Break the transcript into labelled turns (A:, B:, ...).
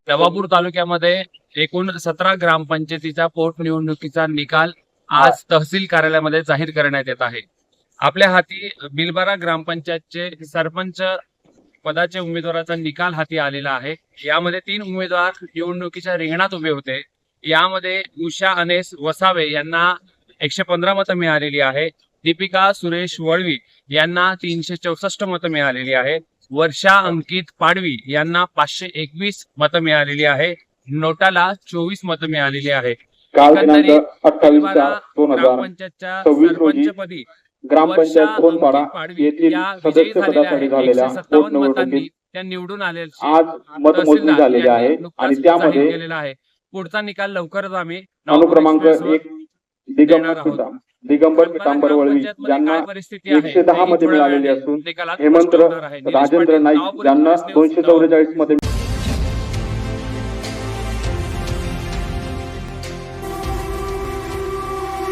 A: नवापूर तालुक्यामध्ये एकूण 17 ग्रामपंचायतीच्या पोटनिवडणुकीचा निकाल आज तहसील कार्यालयामध्ये जाहीर करण्यात येत आहे। आपल्या हाती बिलबारा ग्रामपंचायतचे सरपंच पदाच्या उमेदवाराचा निकाल हाती आलेला आहे। यामध्ये 3 उमेदवार निवडणुकीच्या रिंगणात उभे होते। यामध्ये उषा अनेस वसावे यांना 115 मतं मिळालेली आहे। दीपिका सुरेश वळवी यांना 364 मतं मिळालेली आहे। वर्षा अंकित पाडवी यांना 521 मतं मिळालेली आहे। नोटाला 24 मतं मिळालेली आहे।
B: एकंदरीत 28/4/2026
A: ग्रामपंचायतच्या सरपंचपदी
B: ग्रामपंचायत कोनपाडा येथील सदस्य पदासाठी झालेल्या
A: 157 मतांनी त्या निवडून आलेल्या
B: आज मतमोजणी झालेली आहे आणि त्यामध्ये
A: केलेला आहे। पुढचा निकाल लवकरच आम्ही
B: अनुक्रमांक 1 दिगंबर पितांबर वळवी यांना 110 मते मिळालेली असून हेमंत राजेंद्र नाईक यांना 244 मते